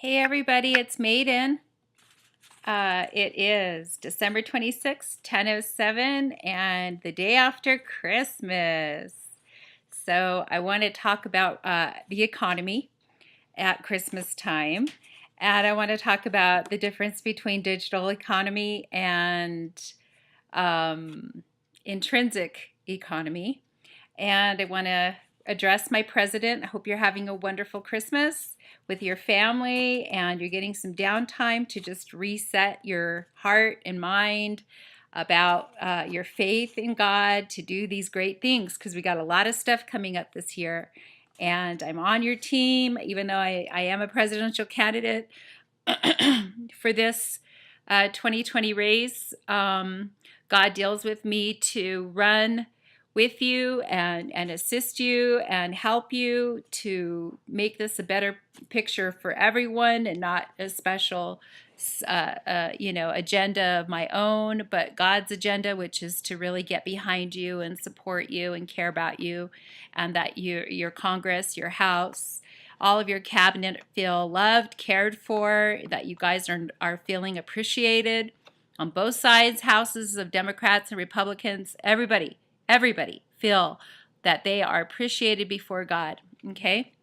Hey everybody, it's Maiden. It is December 26th, 10:07, and the day after Christmas. So I want to talk about the economy at Christmas time, and I want to talk about the difference between digital economy and um, intrinsic economy. And I want to address my president. I hope you're having a wonderful Christmas with your family and you're getting some downtime to just reset your heart and mind about your faith in God to do these great things, because we got a lot of stuff coming up this year. And I'm on your team, even though I am a presidential candidate for this 2020 race. God deals with me to run with you and assist you and help you to make this a better picture for everyone, and not a special agenda of my own, but God's agenda, which is to really get behind you and support you and care about you, and that your Congress, your House, all of your cabinet feel loved, cared for, that you guys are feeling appreciated on both sides, houses of Democrats and Republicans. Everybody feel that they are appreciated before God, okay?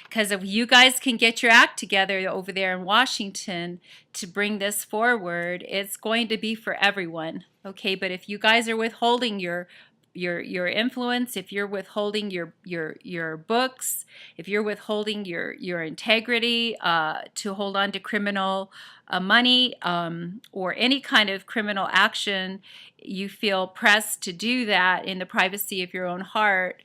Because if you guys can get your act together over there in Washington to bring this forward, it's going to be for everyone, okay? But if you guys are withholding your influence, if you're withholding your books, if you're withholding your integrity to hold on to criminal money or any kind of criminal action, you feel pressed to do that in the privacy of your own heart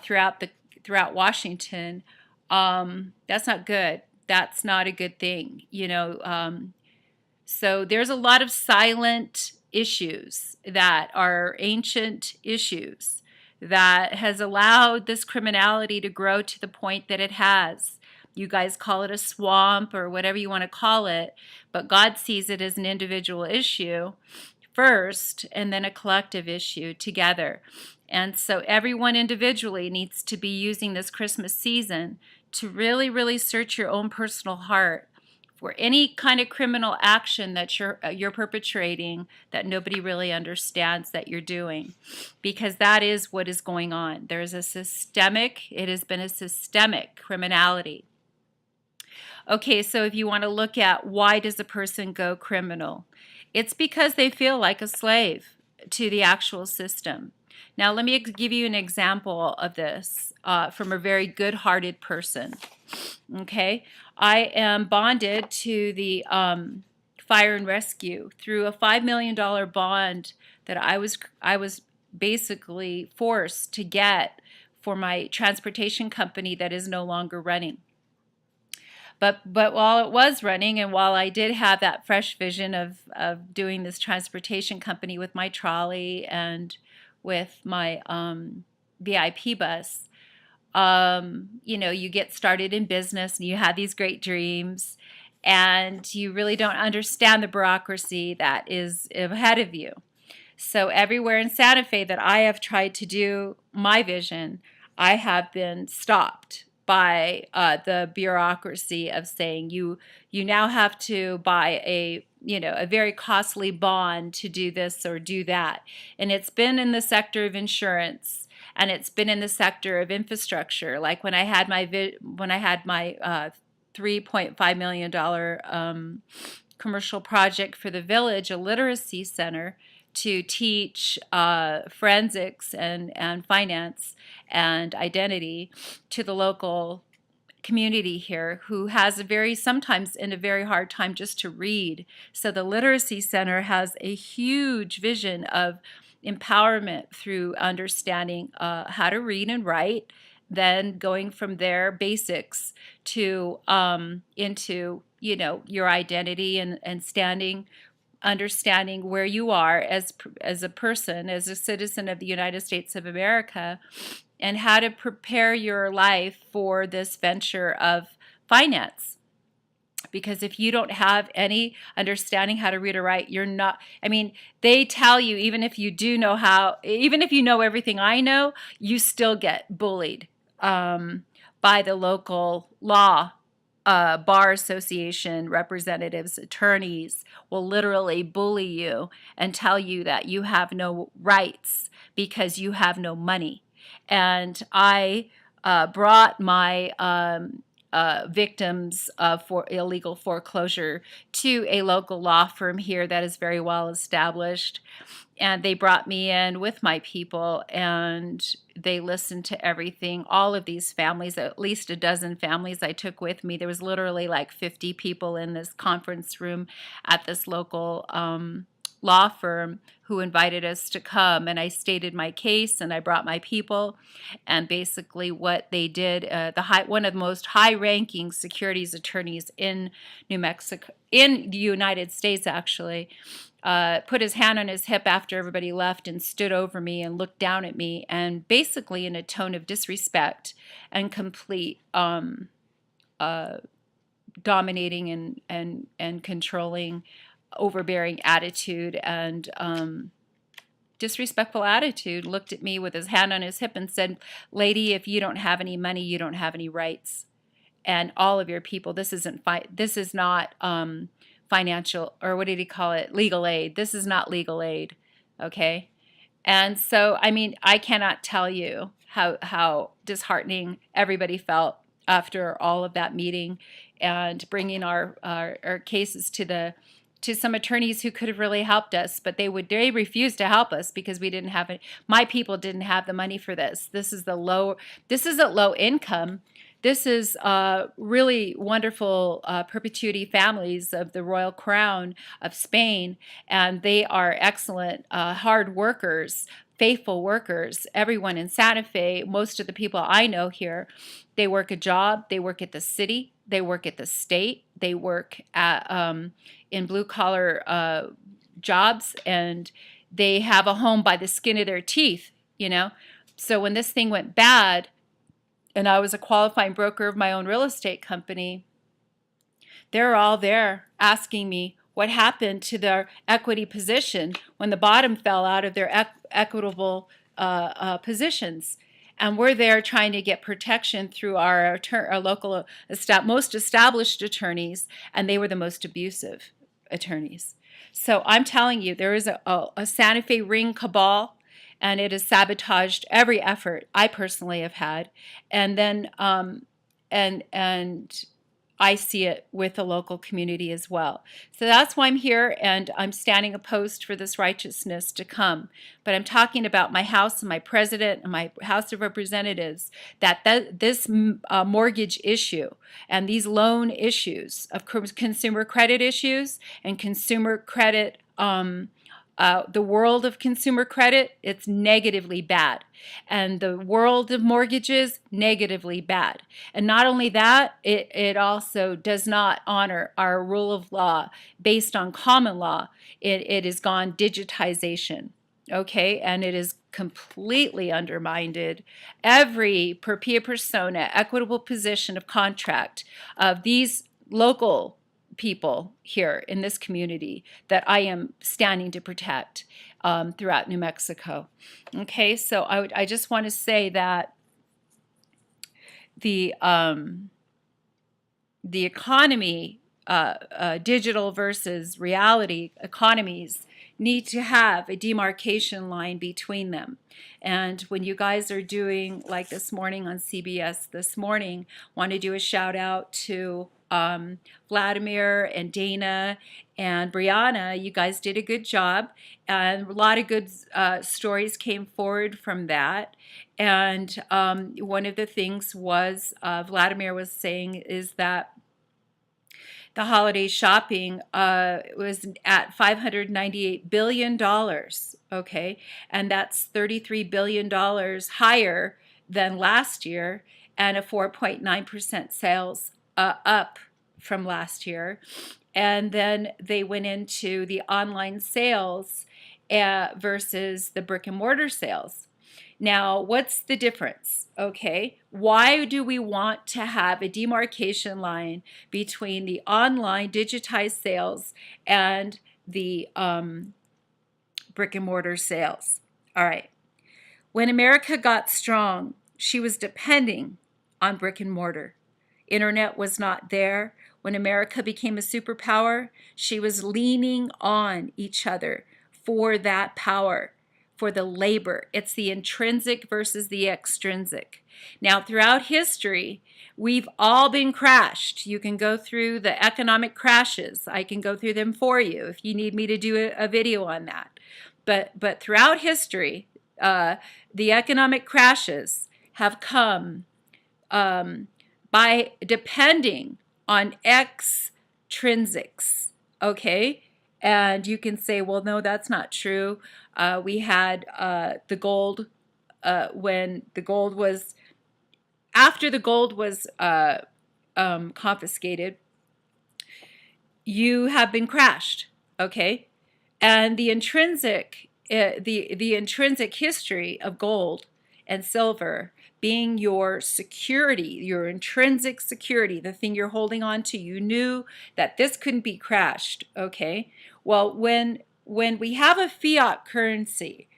throughout Washington. That's not good. That's not a good thing, you know. So there's a lot of silent issues that are ancient issues that has allowed this criminality to grow to the point that it has. You guys call it a swamp or whatever you want to call it, but God sees it as an individual issue first and then a collective issue together. And so everyone individually needs to be using this Christmas season to really, really search your own personal heart for any kind of criminal action that you're perpetrating that nobody really understands that you're doing, because that is what is going on. It has been a systemic criminality. Okay, so if you want to look at why does a person go criminal, it's because they feel like a slave to the actual system. Now, let me give you an example of this from a very good-hearted person. Okay, I am bonded to the fire and rescue through a $5 million bond that I was basically forced to get for my transportation company that is no longer running. But while it was running, and while I did have that fresh vision of doing this transportation company with my trolley and with my VIP bus, you get started in business and you have these great dreams, and you really don't understand the bureaucracy that is ahead of you. So everywhere in Santa Fe that I have tried to do my vision, I have been stopped by the bureaucracy of saying you now have to buy a very costly bond to do this or do that. And it's been in the sector of insurance, and it's been in the sector of infrastructure. Like when I had my $3.5 million commercial project for the village, a literacy center to teach forensics and finance and identity to the local community here, who has sometimes a very hard time just to read. So the literacy center has a huge vision of empowerment through understanding how to read and write, then going from there basics to into your identity and understanding where you are as a person, as a citizen of the United States of America, and how to prepare your life for this venture of finance. Because if you don't have any understanding how to read or write, you're not, they tell you, even if you know everything I know, you still get bullied by the local law bar association representatives, attorneys will literally bully you and tell you that you have no rights because you have no money. And I brought my victims for illegal foreclosure to a local law firm here that is very well established. And they brought me in with my people, and they listened to everything. All of these families, at least a dozen families I took with me. There was literally like 50 people in this conference room at this local law firm who invited us to come. And I stated my case, and I brought my people. And basically what they did, one of the most high-ranking securities attorneys in New Mexico, in the United States actually, put his hand on his hip after everybody left and stood over me and looked down at me, and basically in a tone of disrespect and complete dominating and controlling, overbearing attitude and disrespectful attitude, looked at me with his hand on his hip and said, "Lady, if you don't have any money, you don't have any rights. And all of your people, this is not financial, or what did he call it? Legal aid. This is not legal aid." Okay. And so, I mean, I cannot tell you how disheartening everybody felt after all of that meeting and bringing our cases to some attorneys who could have really helped us, but they refused to help us because we didn't have it. My people didn't have the money for this. This isn't low income. This is really wonderful perpetuity families of the Royal Crown of Spain, and they are excellent, hard workers, faithful workers. Everyone in Santa Fe, most of the people I know here, they work a job, they work at the city, they work at the state, they work at in blue-collar jobs, and they have a home by the skin of their teeth, you know. So when this thing went bad, and I was a qualifying broker of my own real estate company, they're all there asking me what happened to their equity position when the bottom fell out of their equitable positions. And we're there trying to get protection through our local most established attorneys, and they were the most abusive attorneys. So I'm telling you, there is a Santa Fe ring cabal, and it has sabotaged every effort I personally have had. And then, and I see it with the local community as well. So that's why I'm here, and I'm standing opposed for this righteousness to come. But I'm talking about my House and my President and my House of Representatives, that this mortgage issue and these loan issues of consumer credit issues and consumer credit, the world of consumer credit, it's negatively bad. And the world of mortgages, negatively bad. And not only that, it also does not honor our rule of law based on common law. It has gone digitization, okay? And it is completely undermined every per pia persona equitable position of contract of these local people here in this community that I am standing to protect throughout New Mexico. Okay, so I just want to say that the economy, digital versus reality economies, need to have a demarcation line between them. And when you guys are doing, like this morning on CBS this morning, want to do a shout out to Vladimir and Dana and Brianna. You guys did a good job, and a lot of good stories came forward from that. And one of the things was Vladimir was saying is that the holiday shopping was at $598 billion, okay? And that's $33 billion higher than last year, and a 4.9% sales up from last year. And then they went into the online sales versus the brick and mortar sales. Now, what's the difference? Okay, why do we want to have a demarcation line between the online digitized sales and the brick and mortar sales? All right, when America got strong, she was depending on brick and mortar. internet was not there, when America became a superpower, she was leaning on each other for that power, for the labor. It's the intrinsic versus the extrinsic. Now, throughout history, we've all been crashed. You can go through the economic crashes. I can go through them for you if you need me to do a video on that. But throughout history, the economic crashes have come by depending on extrinsics, okay? And you can say, well, no, that's not true. We had the gold when the gold was, after the gold was confiscated, you have been crashed, okay? And the intrinsic history of gold and silver being your security, your intrinsic security, the thing you're holding on to. You knew that this couldn't be crashed, okay? Well, when we have a fiat currency,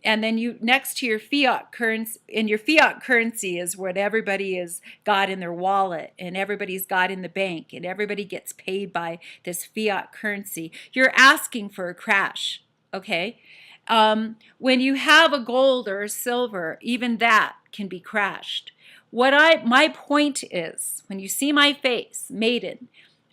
and then you next to your fiat currency, and your fiat currency is what everybody has got in their wallet, and everybody's got in the bank, and everybody gets paid by this fiat currency. You're asking for a crash, okay? When you have a gold or a silver, even that can be crashed. My point is, when you see my face, Maiden,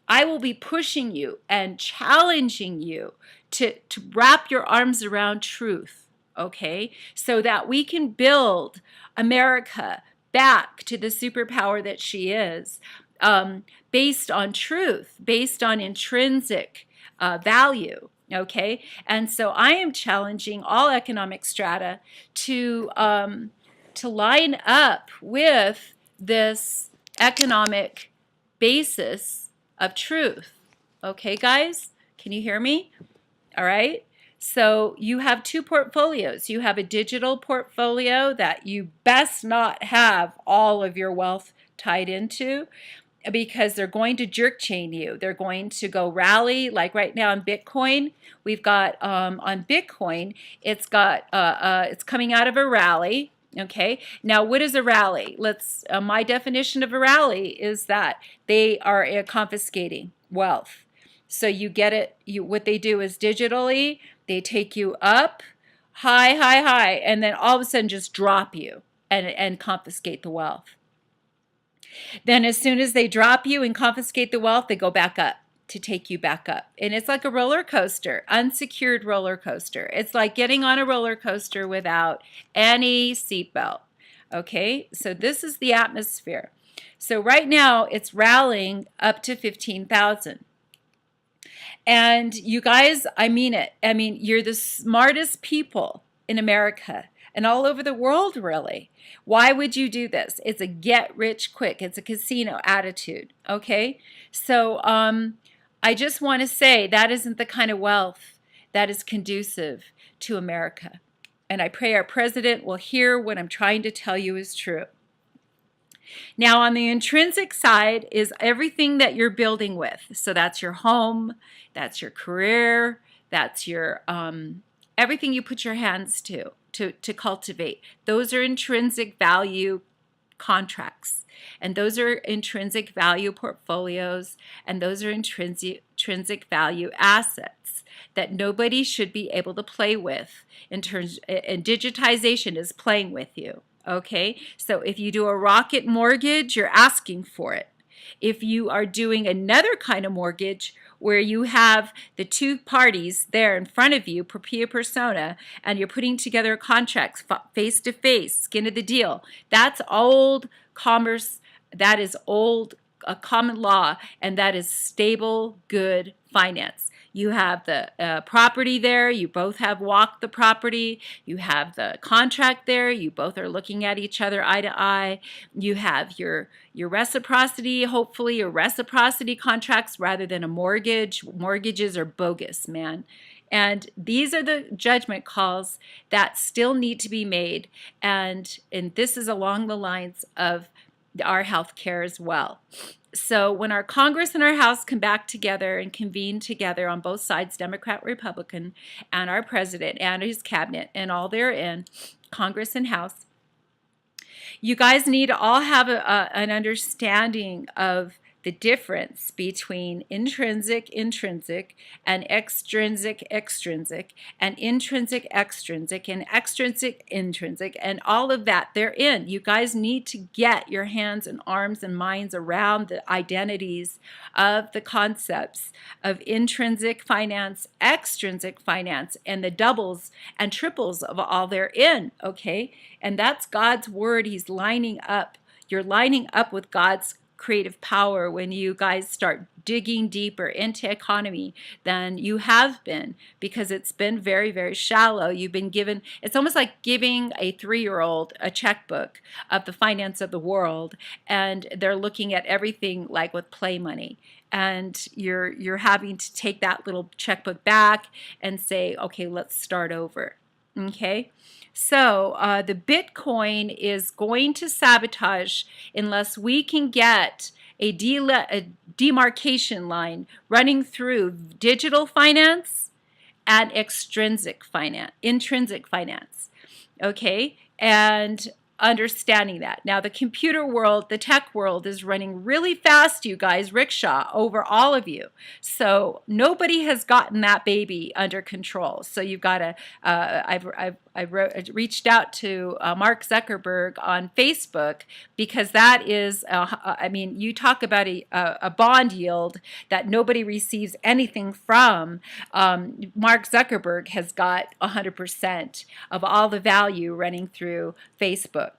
I will be pushing you and challenging you to wrap your arms around truth, okay? So that we can build America back to the superpower that she is, based on truth, based on intrinsic value. Okay, and so I am challenging all economic strata to line up with this economic basis of truth. Okay, guys, can you hear me? All right. So you have two portfolios. You have a digital portfolio that you best not have all of your wealth tied into, because they're going to jerk chain you. They're going to go rally, like right now on Bitcoin. We've got on Bitcoin, it's coming out of a rally. Okay, now what is a rally? My definition of a rally is that they are confiscating wealth. So you get it. What they do is digitally, they take you up, high, and then all of a sudden just drop you and confiscate the wealth. Then as soon as they drop you and confiscate the wealth, they go back up to take you back up. And it's like a roller coaster, unsecured roller coaster. It's like getting on a roller coaster without any seatbelt. Okay, so this is the atmosphere. So right now it's rallying up to 15,000. And you guys, I mean it. I mean, you're the smartest people in America and all over the world, really. Why would you do this? It's a get rich quick. It's a casino attitude, okay? So I just want to say that isn't the kind of wealth that is conducive to America. And I pray our president will hear what I'm trying to tell you is true. Now, on the intrinsic side is everything that you're building with. So that's your home, that's your career, that's your everything you put your hands to cultivate. Those are intrinsic value contracts, and those are intrinsic value portfolios, and those are intrinsic value assets that nobody should be able to play with and digitization is playing with you. Okay, so if you do a rocket mortgage, you're asking for it. If you are doing another kind of mortgage where you have the two parties there in front of you, propria persona, and you're putting together contracts face to face, skin of the deal, that's old commerce, that is old common law, and that is stable, good finance. You have the property there. You both have walked the property. You have the contract there. You both are looking at each other eye to eye. You have your reciprocity, hopefully your reciprocity contracts rather than a mortgage. Mortgages are bogus, man. And these are the judgment calls that still need to be made. And this is along the lines of our health care as well. So when our Congress and our House come back together and convene together on both sides, Democrat, Republican, and our president and his cabinet and all they're in, Congress and House, You guys need to all have an understanding of the difference between intrinsic, and extrinsic, and intrinsic, and extrinsic, intrinsic, and all of that therein. You guys need to get your hands and arms and minds around the identities of the concepts of intrinsic finance, extrinsic finance, and the doubles and triples of all therein, okay? And that's God's word. He's lining up. You're lining up with God's creative power when you guys start digging deeper into economy than you have been, because it's been very, very shallow. You've been given, it's almost like giving a 3-year-old a checkbook of the finance of the world, and they're looking at everything like with play money. And you're having to take that little checkbook back and say, okay, let's start over. Okay, so the Bitcoin is going to sabotage unless we can get a demarcation line running through digital finance and intrinsic finance. Okay, and understanding that. Now, the computer world, the tech world is running really fast, you guys, rickshaw over all of you. So nobody has gotten that baby under control. So you've got to, I reached out to Mark Zuckerberg on Facebook, because that is, I mean, you talk about a bond yield that nobody receives anything from. Mark Zuckerberg has got 100% of all the value running through Facebook,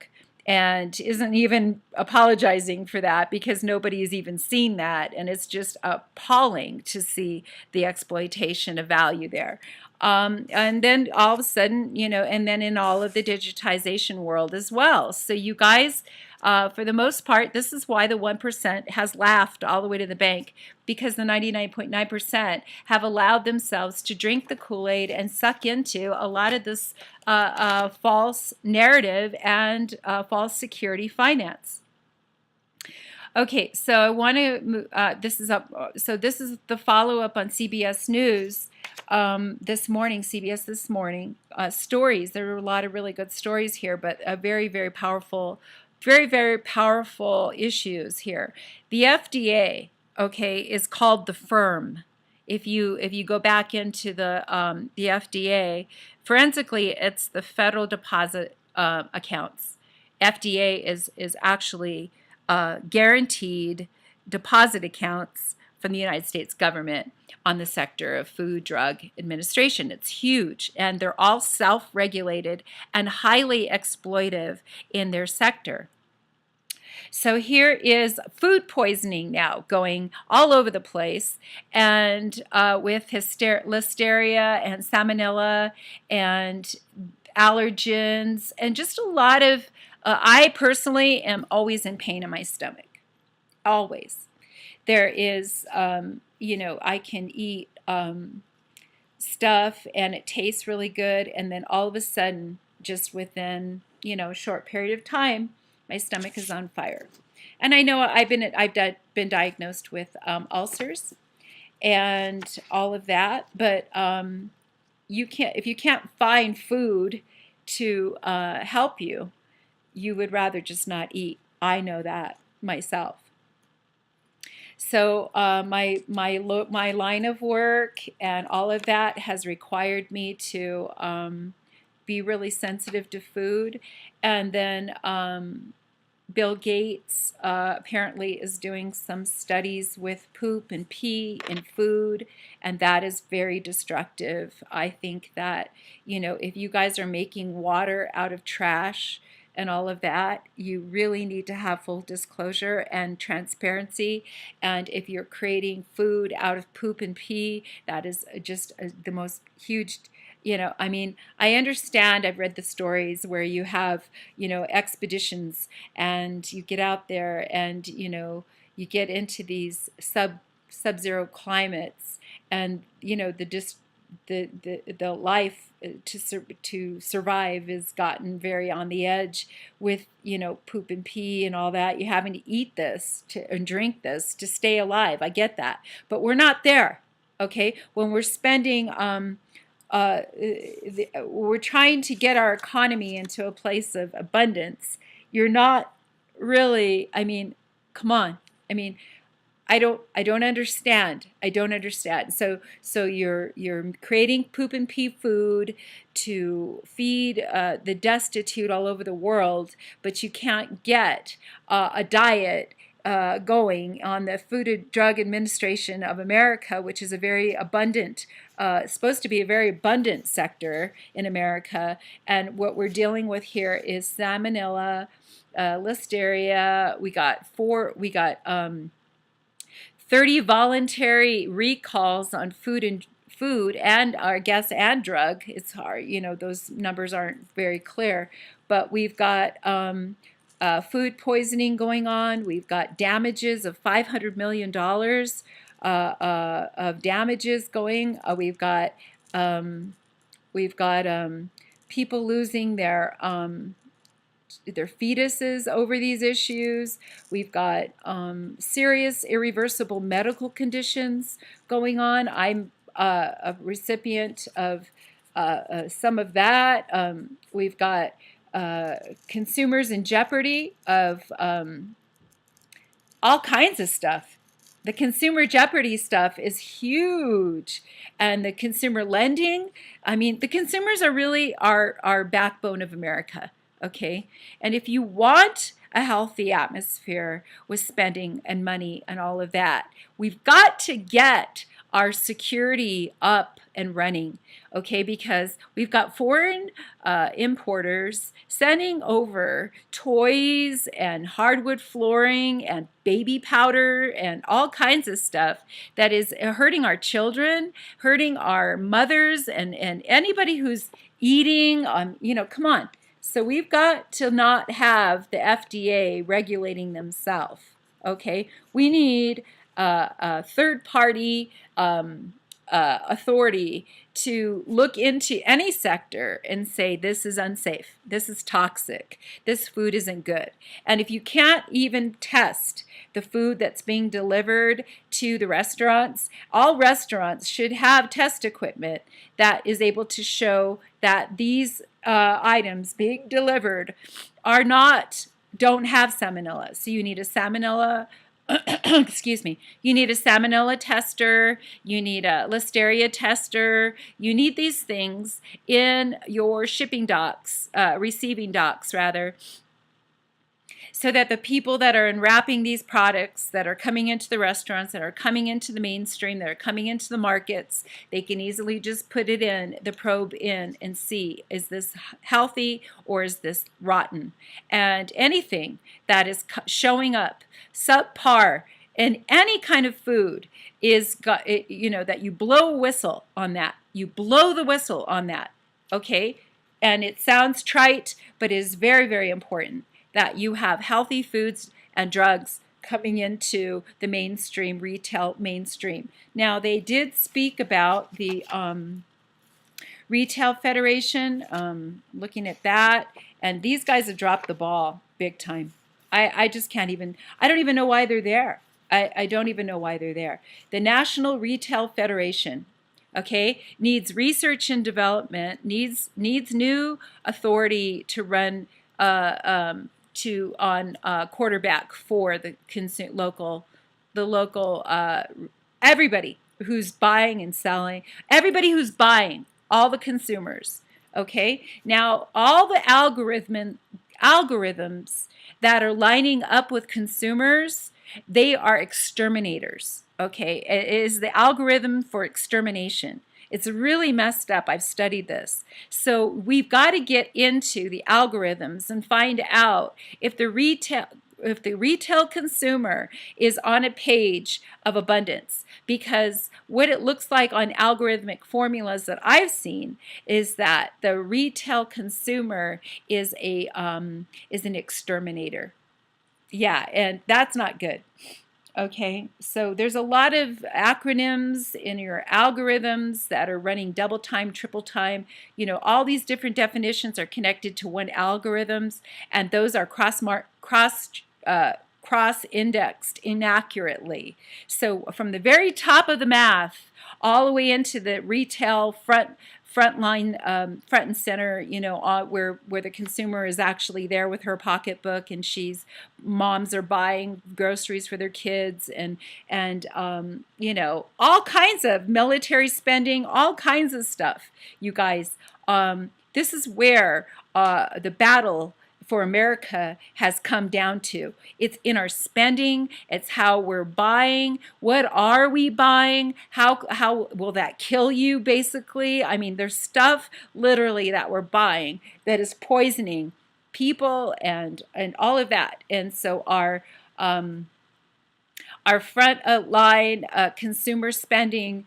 and isn't even apologizing for that, because nobody has even seen that, and it's just appalling to see the exploitation of value there. And then all of a sudden, you know, and then in all of the digitization world as well. So you guys, for the most part, this is why the 1% has laughed all the way to the bank, because the 99.9% have allowed themselves to drink the Kool-Aid and suck into a lot of this false narrative and false security finance. Okay, so I want to this is up. So this is the follow-up on CBS News this morning. CBS this morning stories. There were a lot of really good stories here, but a very, very powerful, very powerful issues here. The FDA, okay, is called the firm. If you go back into the FDA, forensically, it's the Federal Deposit Accounts. FDA is actually guaranteed deposit accounts from the United States government on the sector of Food Drug Administration. It's huge, and they're all self-regulated and highly exploitive in their sector. So here is food poisoning now going all over the place, and with listeria and salmonella and allergens, and just a lot of, I personally am always in pain in my stomach, always. There is, you know, I can eat stuff and it tastes really good, and then all of a sudden, just within, you know, a short period of time, my stomach is on fire. And I know I've been diagnosed with ulcers and all of that, but if you can't find food to help you, you would rather just not eat. I know that myself. So my line of work and all of that has required me to be really sensitive to food. And then Bill Gates apparently is doing some studies with poop and pee in food, and that is very destructive. I think that, you know, if you guys are making water out of trash and all of that, you really need to have full disclosure and transparency. And if you're creating food out of poop and pee, that is just the most huge, you know, I mean, I understand, I've read the stories where you have, you know, expeditions, and you get out there and, you know, you get into these sub-zero climates, and, you know, the life to survive has gotten very on the edge with, you know, poop and pee and all that. You're having to eat this and drink this to stay alive. I get that, but we're not there. Okay, when we're spending we're trying to get our economy into a place of abundance, you're not really, I mean, come on. I mean, I don't understand. I don't understand. So you're creating poop and pee food to feed the destitute all over the world, but you can't get a diet going on the Food and Drug Administration of America, which is a very abundant, supposed to be a very abundant sector in America. And what we're dealing with here is salmonella, listeria. We got 30 voluntary recalls on food and our gas and drug. It's hard, those numbers aren't very clear, but we've got food poisoning going on. We've got damages of $500 million of damages going. We've got people losing their fetuses over these issues. We've got serious irreversible medical conditions going on. I'm a recipient of some of that. We've got consumers in jeopardy of all kinds of stuff. The consumer jeopardy stuff is huge. And the consumer lending, I mean, the consumers are really our backbone of America. Okay, and if you want a healthy atmosphere with spending and money and all of that, we've got to get our security up and running, okay, because we've got foreign importers sending over toys and hardwood flooring and baby powder and all kinds of stuff that is hurting our children, hurting our mothers, and anybody who's eating, come on. So we've got to not have the FDA regulating themselves, okay? We need a third-party authority to look into any sector and say, this is unsafe, this is toxic, this food isn't good. And if you can't even test the food that's being delivered to the restaurants, all restaurants should have test equipment that is able to show that these items being delivered don't have salmonella. So you need a salmonella excuse me, you need a salmonella tester, you need a listeria tester, you need these things in your shipping docks, receiving docks rather, so that the people that are unwrapping these products that are coming into the restaurants, that are coming into the mainstream, that are coming into the markets, they can easily just put it in, the probe in, and see, is this healthy or is this rotten? And anything that is showing up subpar in any kind of food is, that you blow a whistle on that. You blow the whistle on that, okay? And it sounds trite, but it is very, very important that you have healthy foods and drugs coming into the mainstream, retail mainstream. Now, they did speak about the Retail Federation, looking at that, and these guys have dropped the ball big time. I just can't even, I don't even know why they're there. I don't even know why they're there. The National Retail Federation, okay, needs research and development, needs new authority to run quarterback for the local everybody who's buying and selling, everybody who's buying, all the consumers. Okay, now all the algorithms that are lining up with consumers, they are exterminators. Okay, it is the algorithm for extermination. It's really messed up. I've studied this. So we've got to get into the algorithms and find out if the retail consumer is on a page of abundance. Because what it looks like on algorithmic formulas that I've seen is that the retail consumer is an exterminator. Yeah, and that's not good. Okay, so there's a lot of acronyms in your algorithms that are running double time, triple time. All these different definitions are connected to one algorithms, and those are cross-indexed inaccurately. So from the very top of the math all the way into the retail front and center, where the consumer is actually there with her pocketbook, and moms are buying groceries for their kids, and all kinds of military spending, all kinds of stuff. You guys, this is where the battle for America has come down to. It's in our spending. It's how we're buying. What are we buying? How will that kill you, basically? I mean, there's stuff literally that we're buying that is poisoning people and all of that. And so our front line consumer spending,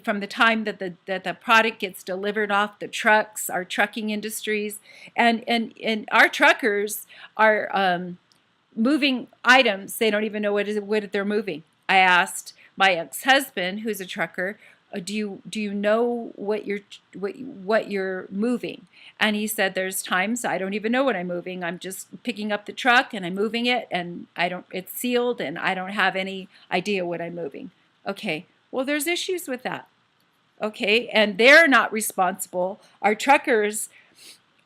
from the time that the product gets delivered off the trucks, our trucking industries, and our truckers are moving items. They don't even know what they're moving. I asked my ex-husband, who's a trucker, do you know what you're moving? And he said, there's times I don't even know what I'm moving. I'm just picking up the truck and I'm moving it, and it's sealed, and I don't have any idea what I'm moving. Okay. Well, there's issues with that, okay? And they're not responsible. Our truckers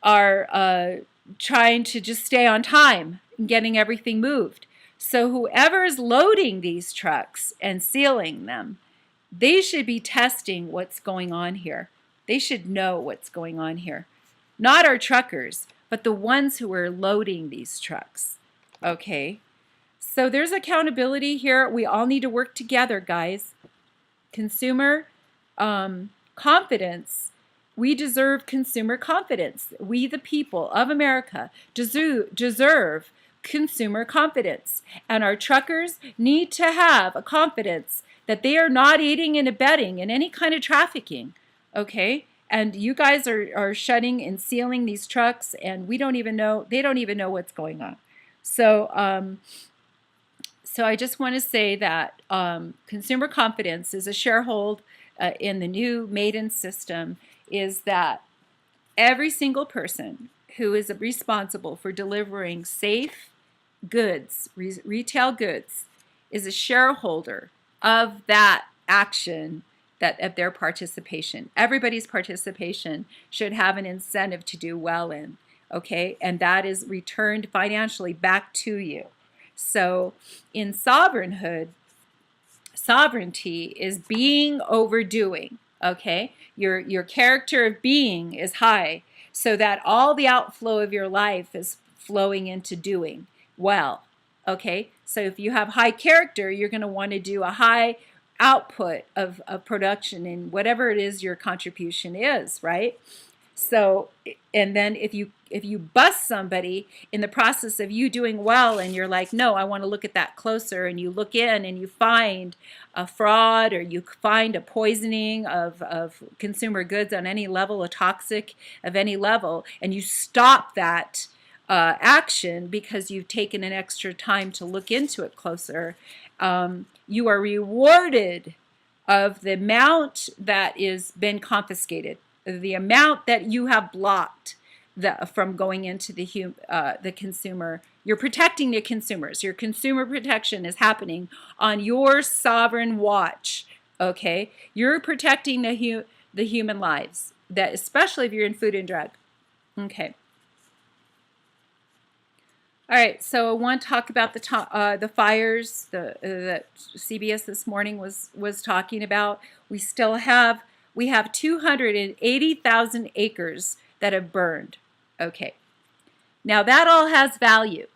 are trying to just stay on time and getting everything moved. So whoever is loading these trucks and sealing them, they should be testing what's going on here. They should know what's going on here. Not our truckers, but the ones who are loading these trucks, okay? So there's accountability here. We all need to work together, guys. Consumer confidence. We deserve consumer confidence. We, the people of America, deserve consumer confidence. And our truckers need to have a confidence that they are not aiding and abetting in any kind of trafficking. Okay? And you guys are shutting and sealing these trucks, and they don't even know what's going on. So, So I just want to say that consumer confidence is a sharehold in the new Maiden system, is that every single person who is responsible for delivering safe goods, retail goods, is a shareholder of that action, of their participation. Everybody's participation should have an incentive to do well in, okay? And that is returned financially back to you. So in sovereignty is being overdoing, okay? Your character of being is high, so that all the outflow of your life is flowing into doing well, okay? So if you have high character, you're going to want to do a high output of production in whatever it is your contribution is, right? So, and then if you bust somebody in the process of you doing well, and you're like, no, I want to look at that closer, and you look in and you find a fraud, or you find a poisoning of consumer goods on any level, a toxic of any level, and you stop that action because you've taken an extra time to look into it closer, you are rewarded of the amount that is been confiscated, the amount that you have blocked from going into the consumer. You're protecting the consumers. Your consumer protection is happening on your sovereign watch, okay? You're protecting the human lives, that especially if you're in food and drug, okay? All right, so I want to talk about the fires that CBS this morning was talking about. We have 280,000 acres that have burned. Okay, now that all has value,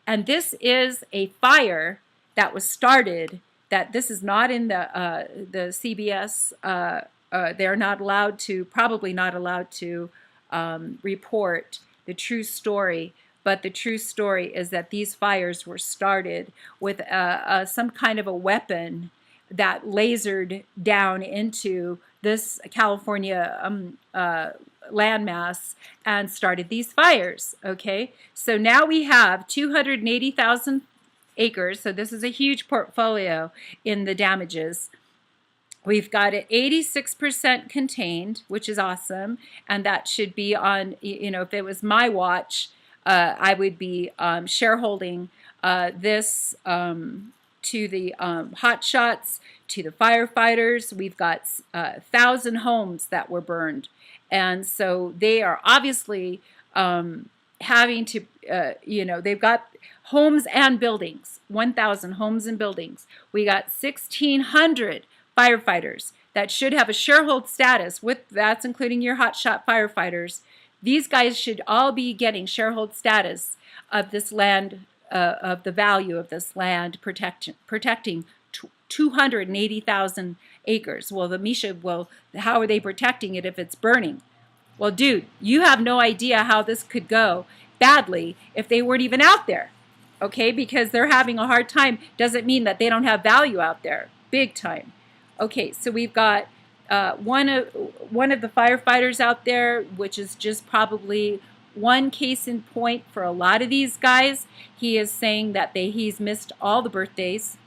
and this is a fire that was started. That this is not in the CBS. They're not allowed to, probably not allowed to report the true story. But the true story is that these fires were started with some kind of a weapon that lasered down into this California landmass and started these fires, okay? So now we have 280,000 acres, so this is a huge portfolio in the damages. We've got it 86% contained, which is awesome, and that should be on, if it was my watch, I would be shareholding this to the hot shots, to the firefighters. We've got 1,000 homes that were burned. And so they are obviously having to, they've got homes and buildings, 1,000 homes and buildings. We got 1,600 firefighters that should have a sharehold status. That's including your hotshot firefighters. These guys should all be getting sharehold status of this land, of the value of this land, protecting 280,000 acres. Well, the Misha, how are they protecting it if it's burning? Well, dude, you have no idea how this could go badly if they weren't even out there, okay? Because they're having a hard time doesn't mean that they don't have value out there, big time. Okay, so we've got one of the firefighters out there, which is just probably one case in point for a lot of these guys. He is saying that he's missed all the birthdays,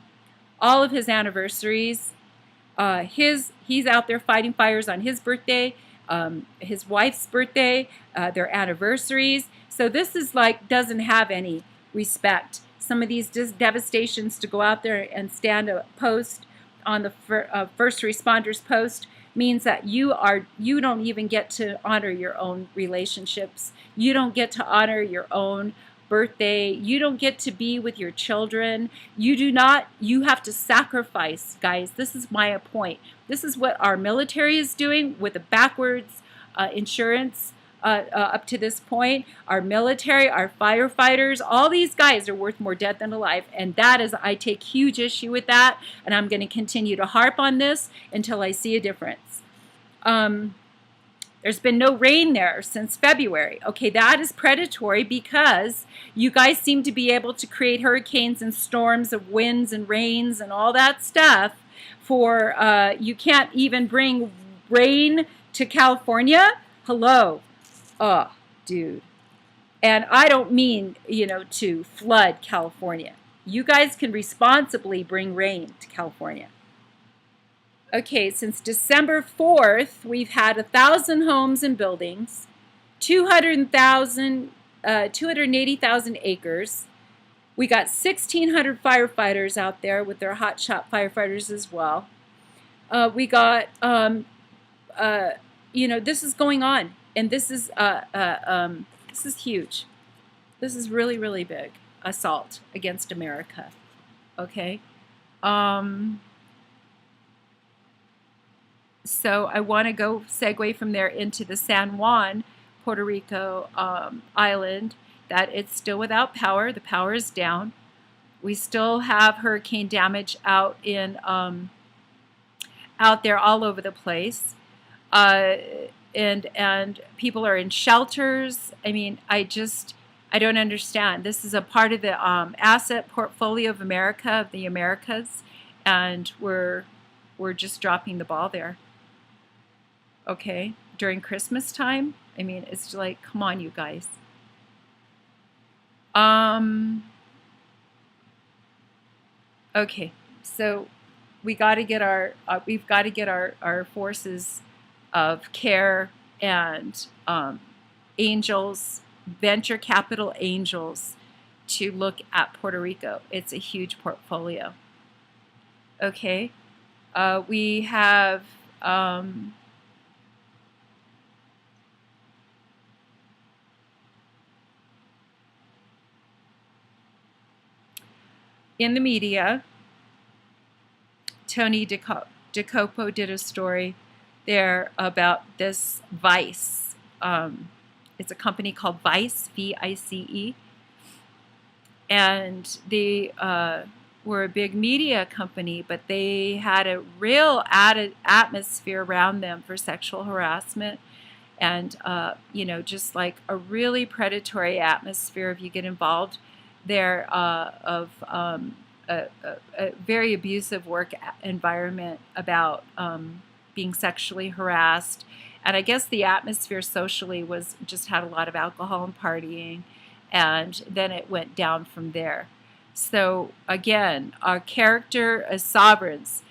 all of his anniversaries. He's out there fighting fires on his birthday, his wife's birthday, their anniversaries. So this is like doesn't have any respect. Some of these devastations to go out there and stand a post on the first responders post means that you don't even get to honor your own relationships. You don't get to honor your own birthday. You don't get to be with your children. You have to sacrifice, guys. This is my point. This is what our military is doing with the backwards insurance up to this point. Our military, our firefighters, all these guys are worth more dead than alive. And I take huge issue with that. And I'm going to continue to harp on this until I see a difference. There's been no rain there since February. Okay, that is predatory because you guys seem to be able to create hurricanes and storms of winds and rains and all that stuff for, you can't even bring rain to California. Hello. Oh, dude. And I don't mean, to flood California. You guys can responsibly bring rain to California. Okay, since December 4th, we've had 1,000 homes and buildings, 280,000 acres. We got 1,600 firefighters out there with their hotshot firefighters as well. We got, this is going on, and this is huge. This is really, really big assault against America. Okay. So I want to go segue from there into the San Juan, Puerto Rico island, that it's still without power. The power is down. We still have hurricane damage out there all over the place. And people are in shelters. I mean, I don't understand. This is a part of the asset portfolio of America, of the Americas, and we're just dropping the ball there. Okay, during Christmas time, I mean, it's like, come on, you guys. Okay, so we've got to get our forces of care and angels, venture capital angels, to look at Puerto Rico. It's a huge portfolio. Okay, we have. In the media, Tony DeCopo did a story there about this Vice. It's a company called Vice, V-I-C-E. And they were a big media company, but they had a real added atmosphere around them for sexual harassment. And, just like a really predatory atmosphere if you get involved there of a very abusive work environment about being sexually harassed. And I guess the atmosphere socially had a lot of alcohol and partying, and then it went down from there. So again, our character as sovereigns,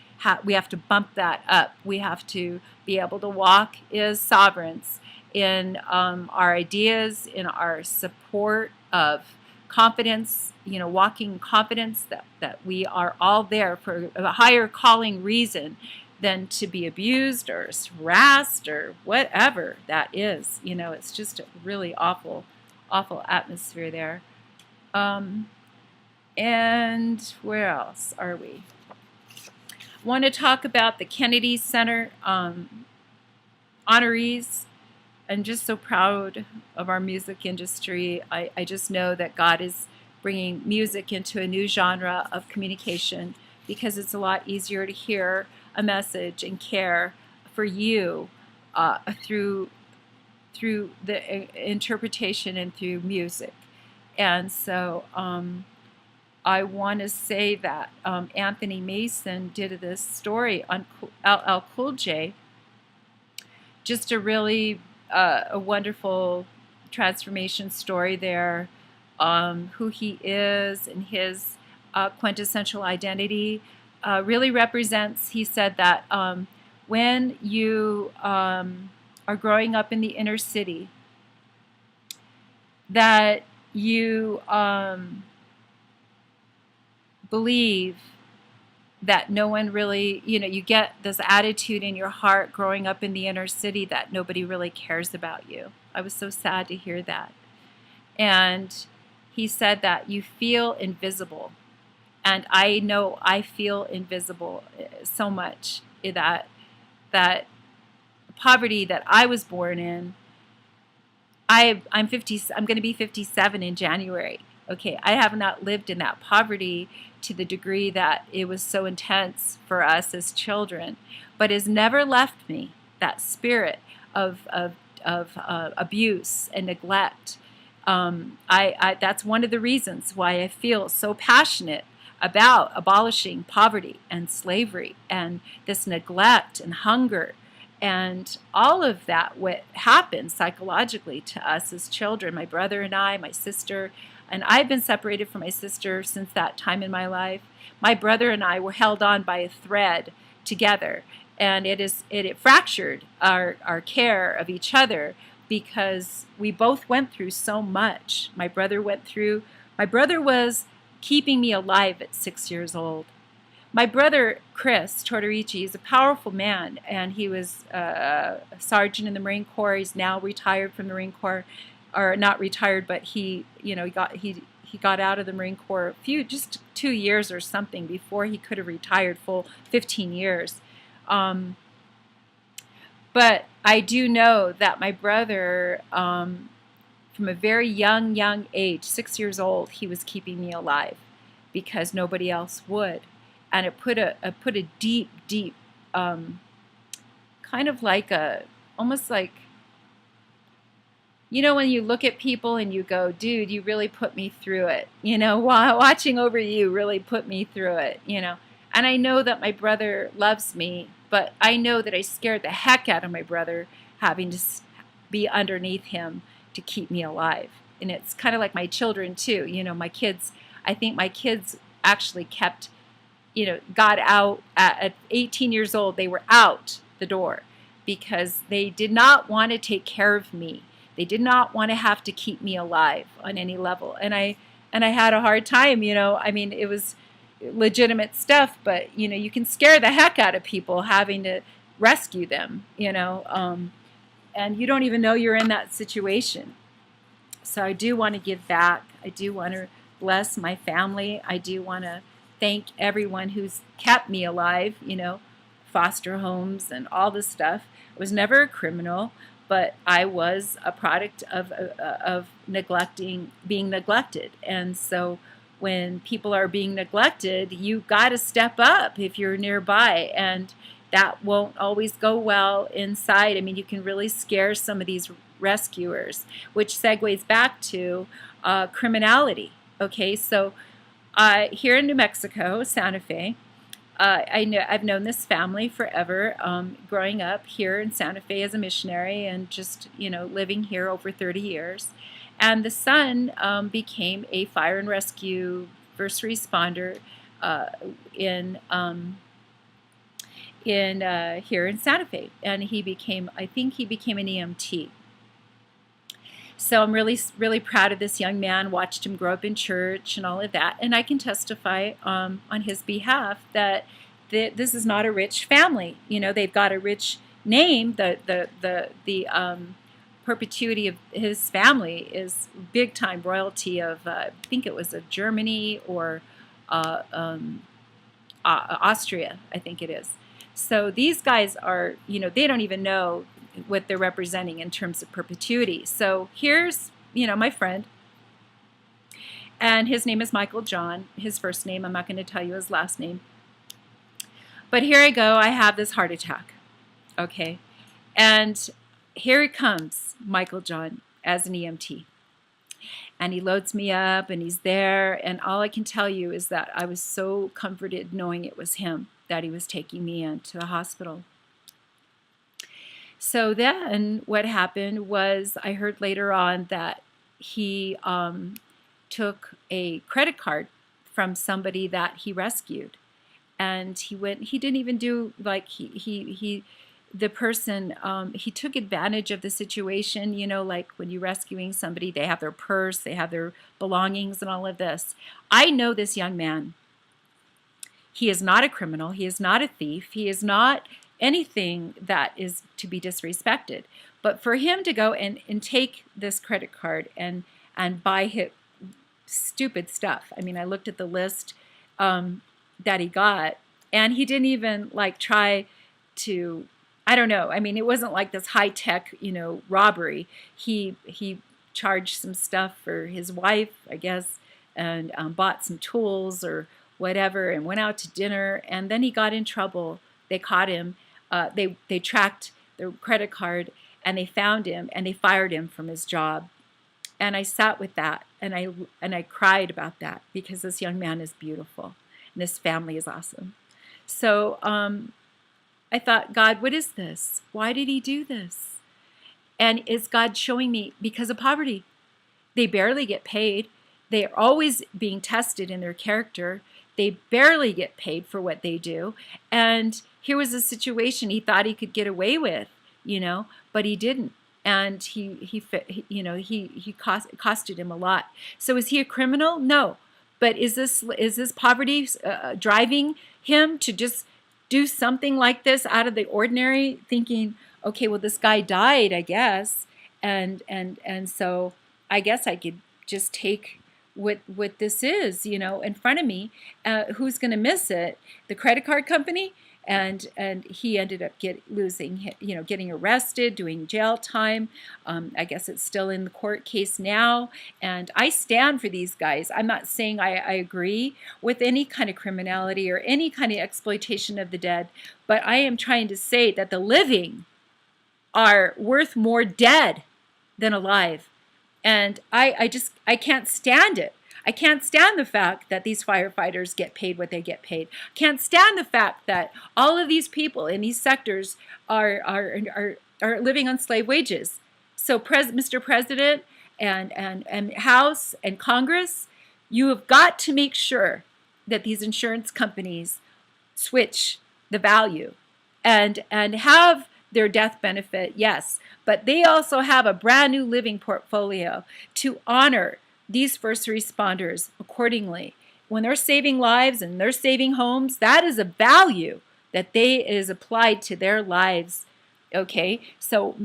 we have to bump that up. We have to be able to walk as sovereigns in our ideas, in our support of confidence, walking confidence that we are all there for a higher calling reason than to be abused or harassed or whatever that is. It's just a really awful, awful atmosphere there. And where else are we? I want to talk about the Kennedy Center honorees. I'm just so proud of our music industry. I just know that God is bringing music into a new genre of communication because it's a lot easier to hear a message and care for you through the interpretation and through music. And so I want to say that Anthony Mason did this story on LL Cool J, just a really a wonderful transformation story there, who he is and his quintessential identity really represents, he said that when you are growing up in the inner city, that you believe that no one really, you get this attitude in your heart growing up in the inner city that nobody really cares about you. I was so sad to hear that. And he said that you feel invisible. And I know I feel invisible so much, that poverty that I was born in. I'm going to be 57 in January. Okay, I have not lived in that poverty to the degree that it was so intense for us as children, but has never left me. That spirit of abuse and neglect. That's one of the reasons why I feel so passionate about abolishing poverty and slavery and this neglect and hunger and all of that, what happens psychologically to us as children. My brother and I, my sister, and I've been separated from my sister since that time in my life. My brother and I were held on by a thread together, and it fractured our care of each other because we both went through so much. My brother was keeping me alive at 6 years old. My brother, Chris Tortorici, is a powerful man, and he was a sergeant in the Marine Corps. He's now retired from the Marine Corps, or not retired, but he got out of the Marine Corps just 2 years or something before he could have retired full 15 years. But I do know that my brother, from a very young age, 6 years old, he was keeping me alive because nobody else would. And it put a deep, kind of like almost like, when you look at people and you go, dude, you really put me through it. Watching over you really put me through it, And I know that my brother loves me, but I know that I scared the heck out of my brother having to be underneath him to keep me alive. And it's kind of like my children too. My kids, I think my kids actually kept, got out at 18 years old. They were out the door because they did not want to take care of me. They did not want to have to keep me alive on any level. And I had a hard time, it was legitimate stuff, but you can scare the heck out of people having to rescue them, and you don't even know you're in that situation. So I do want to give back. I do want to bless my family. I do want to thank everyone who's kept me alive, foster homes and all this stuff. I was never a criminal, but I was a product of being neglected. And so when people are being neglected, you got to step up if you're nearby, and that won't always go well inside. I mean, you can really scare some of these rescuers, which segues back to criminality. Okay, so here in New Mexico, Santa Fe, I've known this family forever, growing up here in Santa Fe as a missionary and just, living here over 30 years. And the son became a fire and rescue first responder here in Santa Fe. And I think he became an EMT. So I'm really proud of this young man, watched him grow up in church and all of that. And I can testify on his behalf that this is not a rich family. You know, they've got a rich name. The perpetuity of his family is big time royalty of, I think it was of Germany or Austria, I think it is. So these guys are, you know, they don't even know what they're representing in terms of perpetuity. So here's, you know, my friend, and his name is Michael John, his first name. I'm not going to tell you his last name. But here I go, I have this heart attack, okay? And here it comes, Michael John, as an EMT. And he loads me up, and he's there, and all I can tell you is that I was so comforted knowing it was him, that he was taking me into the hospital. So then what happened was I heard later on that he took a credit card from somebody that he rescued. And he didn't even do, like, the person, he took advantage of the situation, you know, like when you're rescuing somebody, they have their purse, they have their belongings and all of this. I know this young man. He is not a criminal. He is not a thief. He is not anything that is to be disrespected. But for him to go and take this credit card and buy his stupid stuff. I mean, I looked at the list that he got, and he didn't even like try to, I don't know. I mean, it wasn't like this high-tech, you know, robbery. He charged some stuff for his wife, I guess, and bought some tools or whatever, and went out to dinner. And then he got in trouble. They caught him. They tracked the credit card, and they found him, and they fired him from his job. And I sat with that, and I cried about that, because this young man is beautiful, and this family is awesome. So I thought, God, what is this? Why did he do this? And is God showing me because of poverty? They barely get paid. They are always being tested in their character. They barely get paid for what they do. And here was a situation he thought he could get away with, you know, but he didn't. And he costed him a lot. So is he a criminal? No. But is this poverty driving him to just do something like this out of the ordinary, thinking, okay, well, this guy died, I guess, and so I guess I could just take what this is, you know, in front of me. Who's going to miss it? The credit card company. And he ended up getting arrested, doing jail time. I guess it's still in the court case now. And I stand for these guys. I'm not saying I agree with any kind of criminality or any kind of exploitation of the dead, but I am trying to say that the living are worth more dead than alive. And I can't stand it. I can't stand the fact that these firefighters get paid what they get paid. I can't stand the fact that all of these people in these sectors are living on slave wages. So, Mr. President and House and Congress, you have got to make sure that these insurance companies switch the value and have their death benefit, yes, but they also have a brand new living portfolio to honor these first responders accordingly. When they're saving lives and they're saving homes, that is a value that is applied to their lives. Okay, so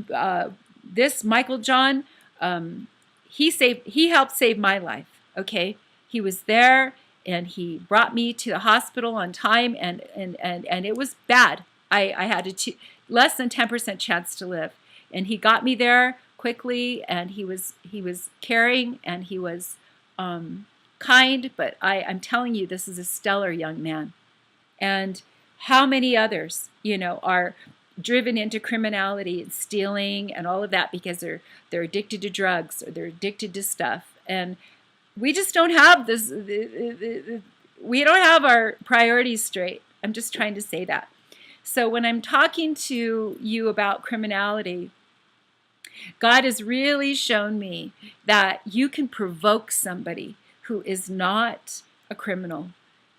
this Michael John, he helped save my life. Okay, he was there and he brought me to the hospital on time, and it was bad. I had less than 10% chance to live, and he got me there quickly, and he was caring, and he was kind. But I'm telling you, this is a stellar young man. And how many others, you know, are driven into criminality and stealing and all of that because they're addicted to drugs or they're addicted to stuff. And we just don't have this. We don't have our priorities straight. I'm just trying to say that. So when I'm talking to you about criminality, God has really shown me that you can provoke somebody who is not a criminal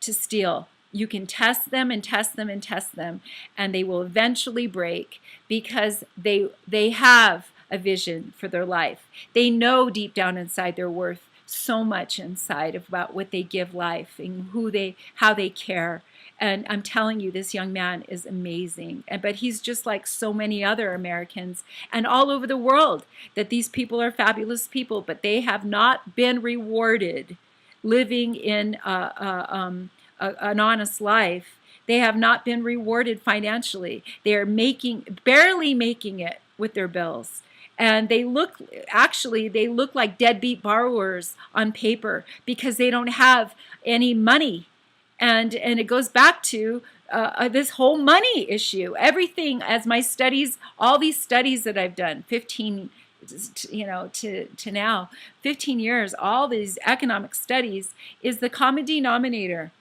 to steal. You can test them and test them and test them, and they will eventually break because they have a vision for their life. They know deep down inside they're worth so much inside about what they give life and how they care. And I'm telling you, this young man is amazing. But he's just like so many other Americans and all over the world, that these people are fabulous people, but they have not been rewarded living in an honest life. They have not been rewarded financially. They are barely making it with their bills. And they look like deadbeat borrowers on paper because they don't have any money. And it goes back to this whole money issue. Everything, as my studies, all these studies that I've done, 15, to now, 15 years, all these economic studies, is the common denominator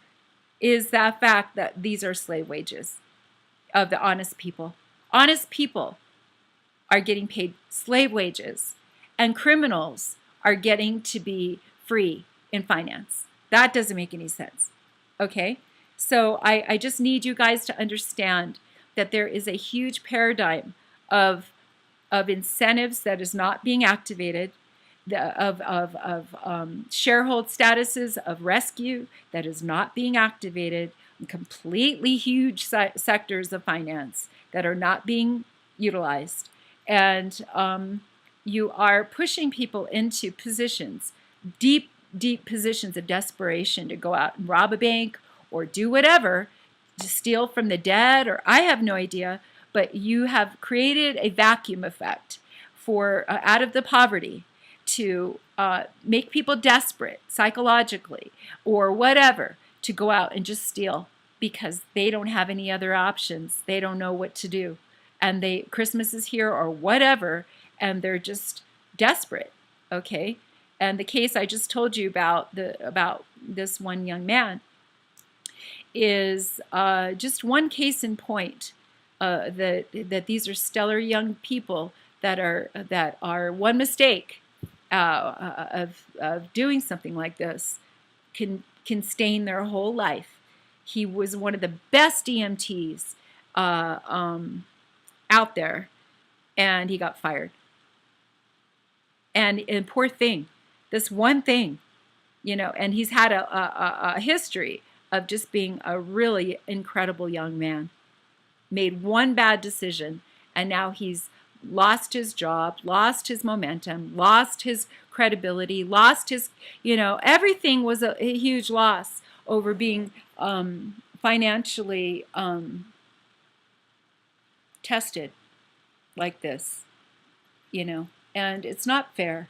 is that fact that these are slave wages of the honest people. Honest people are getting paid slave wages, and criminals are getting to be free in finance. That doesn't make any sense. Okay? So I just need you guys to understand that there is a huge paradigm of incentives that is not being activated, of sharehold statuses of rescue that is not being activated, completely huge sectors of finance that are not being utilized. And you are pushing people into positions, deep positions of desperation to go out and rob a bank or do whatever, to steal from the dead, or I have no idea, but you have created a vacuum effect for out of the poverty to make people desperate psychologically or whatever to go out and just steal because they don't have any other options. They don't know what to do. And Christmas is here or whatever, and they're just desperate, okay? And the case I just told you about this one young man is just one case in point that these are stellar young people that are one mistake of doing something like this can stain their whole life. He was one of the best EMTs out there, and he got fired. And poor thing, this one thing, and he's had a history of just being a really incredible young man. Made one bad decision, and now he's lost his job, lost his momentum, lost his credibility, lost his, everything was a huge loss over being financially tested like this, and it's not fair.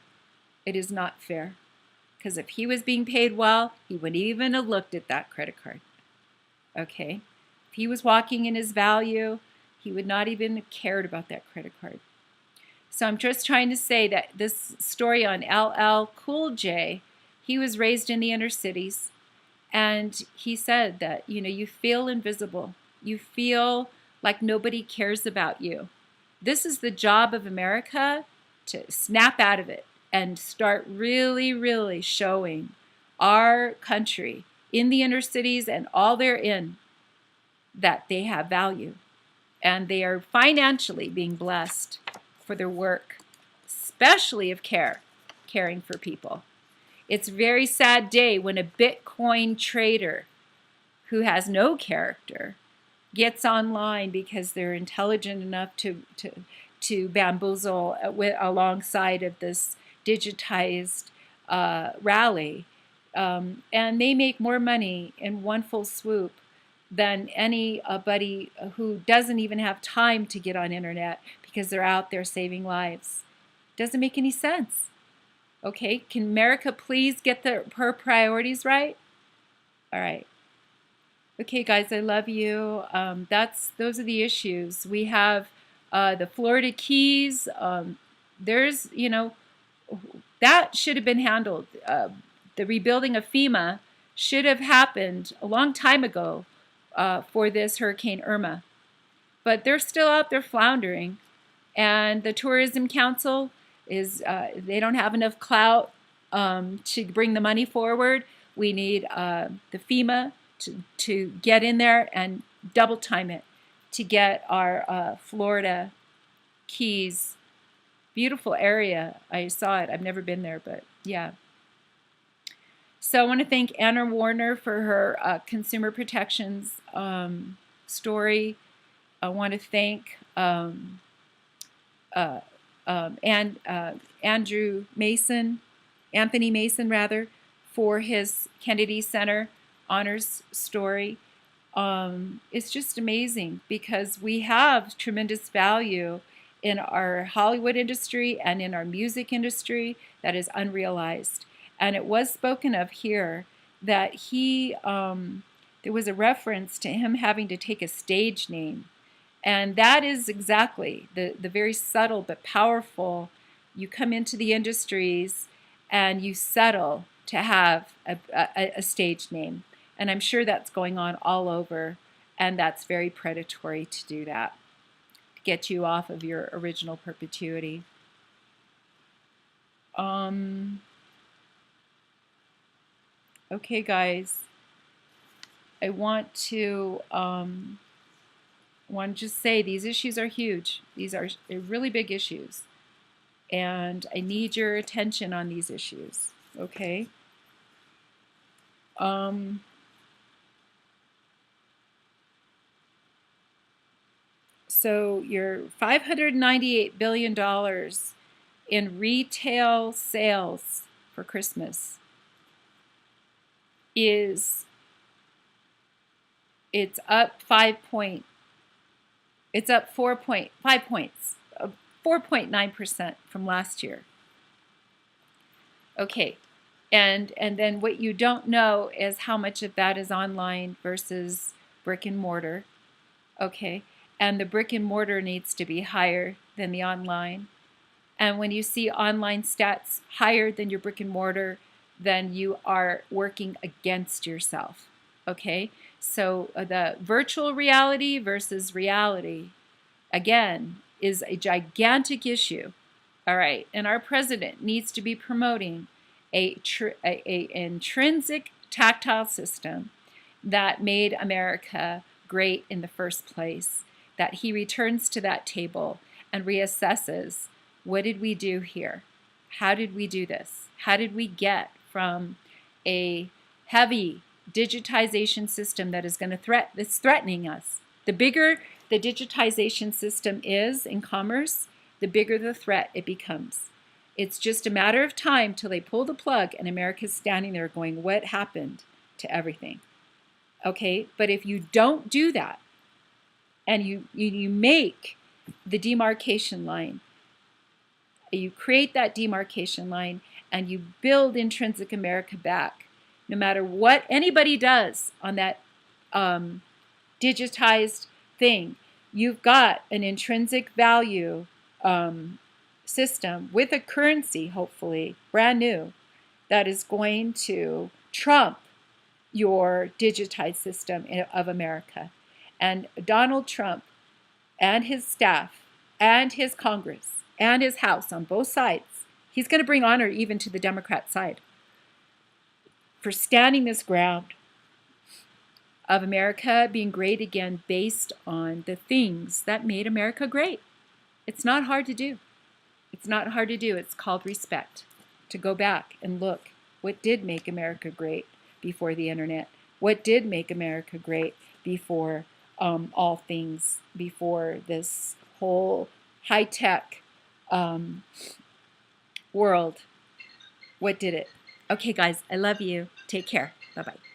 It is not fair, because if he was being paid well, he wouldn't even have looked at that credit card. Okay, if he was walking in his value, he would not even have cared about that credit card. So I'm just trying to say that this story on LL Cool J, he was raised in the inner cities, and he said that, you feel invisible. You feel like nobody cares about you. This is the job of America, to snap out of it and start really, really showing our country in the inner cities and all they're in that they have value. And they are financially being blessed for their work, especially of caring for people. It's a very sad day when a Bitcoin trader who has no character gets online because they're intelligent enough to bamboozle alongside of this digitized rally. And they make more money in one full swoop than anybody who doesn't even have time to get on internet because they're out there saving lives. Doesn't make any sense. Okay, can America please get her priorities right? All right. Okay, guys, I love you. Those are the issues. We have the Florida Keys. There's, that should have been handled. The rebuilding of FEMA should have happened a long time ago for this Hurricane Irma. But they're still out there floundering. And the Tourism Council they don't have enough clout to bring the money forward. We need the FEMA to get in there and double time it to get our Florida Keys beautiful area. I saw it. I've never been there, but yeah. So I want to thank Anna Warner for her consumer protections story. I want to thank Andrew Mason, Anthony Mason rather, for his Kennedy Center honors story. It's just amazing because we have tremendous value in our Hollywood industry and in our music industry that is unrealized. And it was spoken of here that he, there was a reference to him having to take a stage name. And that is exactly the very subtle but powerful. You come into the industries and you settle to have a stage name. And I'm sure that's going on all over. And that's very predatory to do that, to get you off of your original perpetuity. Okay, guys. I want to just say these issues are huge. These are really big issues. And I need your attention on these issues, okay? So your $598 billion in retail sales for Christmas it's up 4.5 points, 4.9% from last year. Okay, and then what you don't know is how much of that is online versus brick and mortar. Okay, and the brick and mortar needs to be higher than the online. And when you see online stats higher than your brick and mortar, then you are working against yourself. Okay, so the virtual reality versus reality, again, is a gigantic issue. All right, and our president needs to be promoting a intrinsic tactile system that made America great in the first place, that he returns to that table and reassesses, what did we do here? How did we do this? How did we get from a heavy digitization system that is going to that's threatening us? The bigger the digitization system is in commerce, the bigger the threat it becomes. It's just a matter of time till they pull the plug and America's standing there going, what happened to everything? Okay, but if you don't do that and you make the demarcation line, you create that demarcation line and you build intrinsic America back, no matter what anybody does on that digitized thing, you've got an intrinsic value system with a currency, hopefully brand new, that is going to trump your digitized system of America. And Donald Trump and his staff and his Congress and his House on both sides, he's going to bring honor even to the Democrat side for standing this ground of America being great again based on the things that made America great. It's not hard to do. It's not hard to do. It's called respect. To go back and look, what did make America great before the internet? What did make America great before all things, before this whole high-tech world? What did it? Okay, guys, I love you. Take care. Bye-bye.